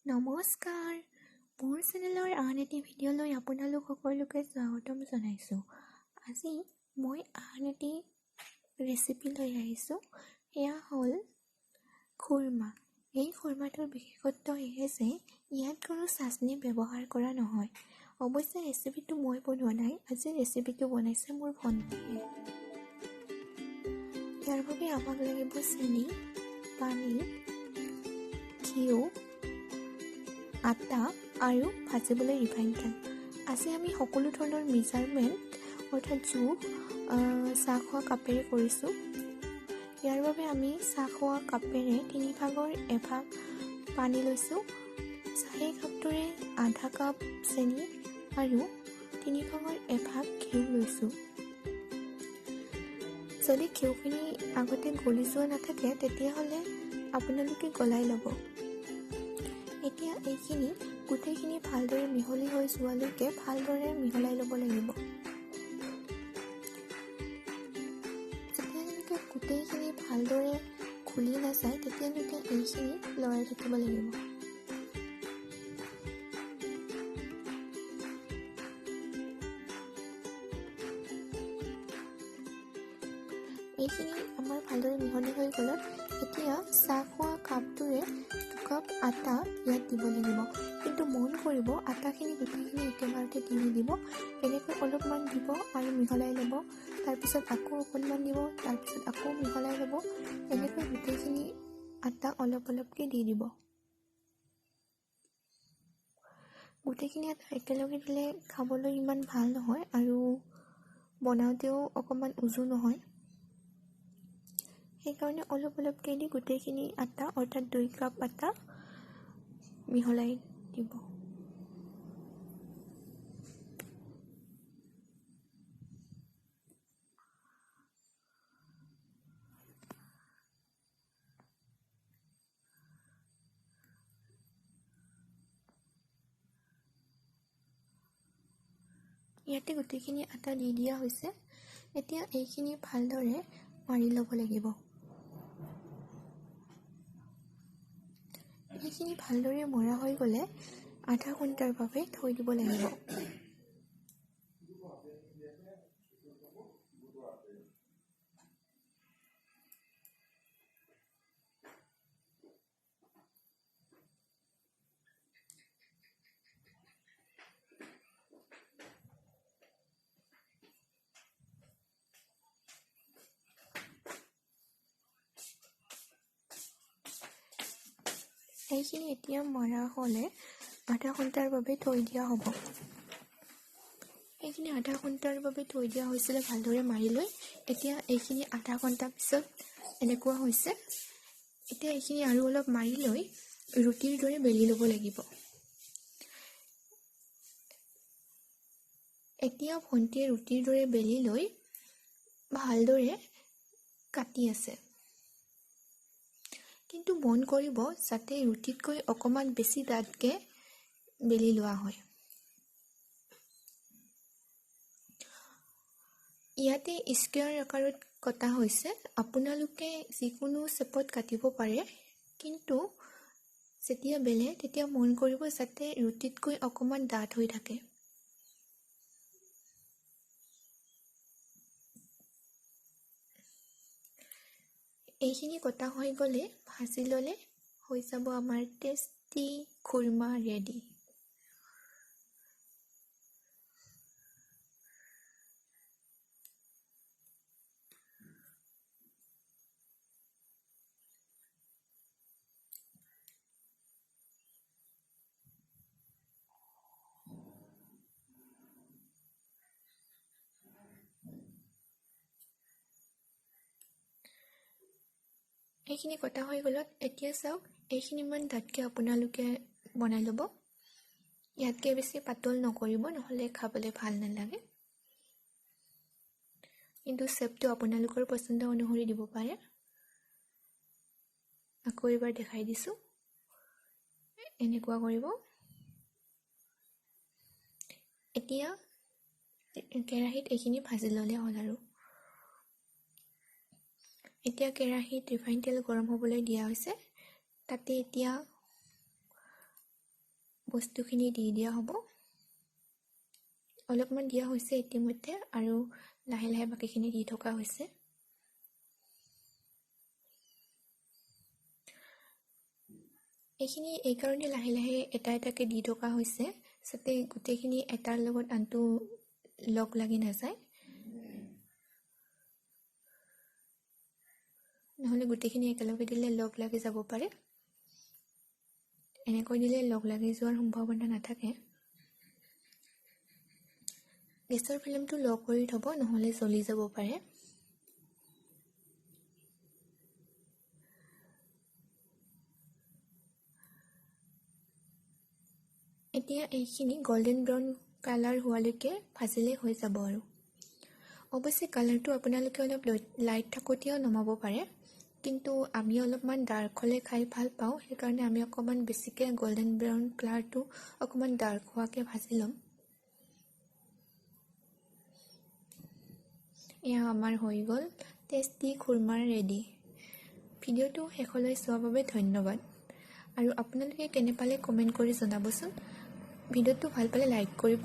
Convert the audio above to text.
নমস্কাৰ, মোৰ চেনেলৰ আন এটি ভিডিঅ'লৈ আপোনালোক সকলোকে স্বাগতম জনাইছোঁ। আজি মই আন এটি ৰেচিপি লৈ আহিছোঁ। এয়া হ'ল খুৰমা। এই খুৰমাটোৰ বিশেষত্ব এয়ে যে ইয়াত কোনো চাটনি ব্যৱহাৰ কৰা নহয়। অৱশ্যে ৰেচিপিটো মই বনোৱা নাই, আজি ৰেচিপিটো বনাইছে মোৰ ভণ্টিয়ে। ইয়াৰ বাবে আমাক লাগিব চেনি, পানী, ঘিউ, আটা আৰু ভাজিবলৈ ৰিফাইন তেল। আজি আমি সকলো ধৰণৰ মেজাৰমেণ্ট অৰ্থাৎ জোখ চাহ খোৱা কাপেৰে কৰিছোঁ। ইয়াৰ বাবে আমি চাহ খোৱা কাপেৰে 3/4 এভাগ পানী লৈছোঁ। সেই কাপটোৰে আধা কাপ চেনি আৰু 3/4 এভাগ ঘিউ লৈছোঁ। যদি ঘিউখিনি আগতে গলি যোৱা নাথাকে তেতিয়াহ'লে আপোনালোকে গলাই ল'ব। এতিয়া এইখিনি গোটেইখিনি ভালদৰে মিহলি হৈ যোৱালৈকে ভালদৰে মিহলাই ল'ব লাগিব। যেতিয়ালৈকে গোটেইখিনি ভালদৰে ঘুলি নাযায় তেতিয়ালৈকে এইখিনি লৰাই থাকিব লাগিব। এইখিনি আমাৰ ভালদৰে মিহলি হৈ গ'লত এতিয়া চাহ খোৱা কাপটোৰে 2 কাপ আটা ইয়াত দিব লাগিব। কিন্তু মন কৰিব আটাখিনি গোটেইখিনি একেবাৰতে দি নিদিব। এনেকৈ অলপমান দিব আৰু মিহলাই ল'ব। তাৰপিছত আকৌ অকণমান দিব, তাৰপিছত আকৌ মিহলাই ল'ব। এনেকৈ গোটেইখিনি আটা অলপ অলপকৈ দি দিব। গোটেইখিনি আটা একেলগে দিলে খাবলৈ ইমান ভাল নহয় আৰু বনাওঁতেও অকণমান উজু নহয়। সেইকাৰণে অলপ অলপকৈ দি গোটেইখিনি আটা অৰ্থাৎ 2 কাপ আটা মিহলাই দিব। ইয়াতে গোটেইখিনি আটা দি দিয়া হৈছে। এতিয়া এইখিনি ভালদৰে মাৰি ল'ব লাগিব। এইখিনি ভালদৰে মৰা হৈ গ'লে আধা ঘণ্টাৰ বাবে থৈ দিব লাগিব। এইখিনি এতিয়া মৰা হ'লে আধা ঘণ্টাৰ বাবে থৈ দিয়া হ'ব। এইখিনি আধা ঘণ্টাৰ বাবে থৈ দিয়া হৈছিলে ভালদৰে মাৰি লৈ। এতিয়া এইখিনি আধা ঘণ্টা পিছত এনেকুৱা হৈছে। এতিয়া এইখিনি আৰু অলপ মাৰি লৈ ৰুটিৰ দৰে বেলি ল'ব লাগিব। এতিয়া ভণ্টিয়ে ৰুটিৰ দৰে বেলি লৈ ভালদৰে কাটি আছে। কিন্তু মন কৰিব যাতে ৰুটিতকৈ অকণমান বেছি ডাঠকৈ বেলি লোৱা হয়। ইয়াতে স্কুৱেৰ আকাৰত কটা হৈছে। আপোনালোকে যিকোনো শ্বেপত কাটিব পাৰে, কিন্তু যেতিয়া বেলে তেতিয়া মন কৰিব যাতে ৰুটিতকৈ অকণমান ডাঠ হৈ থাকে। এইখিনি কটা হৈ গ'লে ভাজি ল'লে হৈ যাব আমাৰ টেষ্টি খুৰমা ৰেডি। এইখিনি কটা হৈ গ'লত এতিয়া চাওক এইখিনিমান ডাঠকৈ আপোনালোকে বনাই ল'ব। ইয়াতকৈ বেছি পাতল নকৰিব, নহ'লে খাবলৈ ভাল নালাগে। কিন্তু শ্বেপটো আপোনালোকৰ পচন্দ অনুসৰি দিব পাৰে। আকৌ এবাৰ দেখাই দিছোঁ। এনেকুৱা কৰিব। এতিয়া কেৰাহীত এইখিনি ভাজি ল'লে হ'ল আৰু। এতিয়া কেৰাহীত ৰিফাইন তেল গৰম হ'বলৈ দিয়া হৈছে। তাতে এতিয়া বস্তুখিনি দি দিয়া হ'ব। অলপমান দিয়া হৈছে ইতিমধ্যে আৰু লাহে লাহে বাকীখিনি দি থকা হৈছে। এইখিনি এইকাৰণে লাহে লাহে এটা এটাকৈ দি থকা হৈছে যাতে গোটেইখিনি এটাৰ লগত আনটো লগ লাগি নাযায়, নহ'লে গোটেইখিনি একেলগে দিলে লগ লাগি যাব পাৰে। এনেকৈ দিলে লগ লাগি যোৱাৰ সম্ভাৱনা নাথাকে। গেছৰ ফ্লেমটো ল' কৰি থ'ব, নহ'লে জ্বলি যাব পাৰে। এতিয়া এইখিনি গল্ডেন ব্ৰাউন কালাৰ হোৱালৈকে ভাজিলে হৈ যাব আৰু। অৱশ্যে কালাৰটো আপোনালোকে অলপ লাইট থাকোঁতেও নমাব পাৰে, কিন্তু আমি অলপমান ডাৰ্ক হ'লে খাই ভাল পাওঁ, সেইকাৰণে আমি অকণমান বেছিকৈ গল্ডেন ব্ৰাউন কালাৰটো অকণমান ডাৰ্ক হোৱাকৈ ভাজি ল'ম। এয়া আমাৰ হৈ গ'ল টেষ্টি খুৰমাৰ ৰেডি। ভিডিঅ'টো শেষলৈ চোৱাৰ বাবে ধন্যবাদ আৰু আপোনালোকে কেনে পালে কমেণ্ট কৰি জনাবচোন। ভিডিঅ'টো ভাল পালে লাইক কৰিব।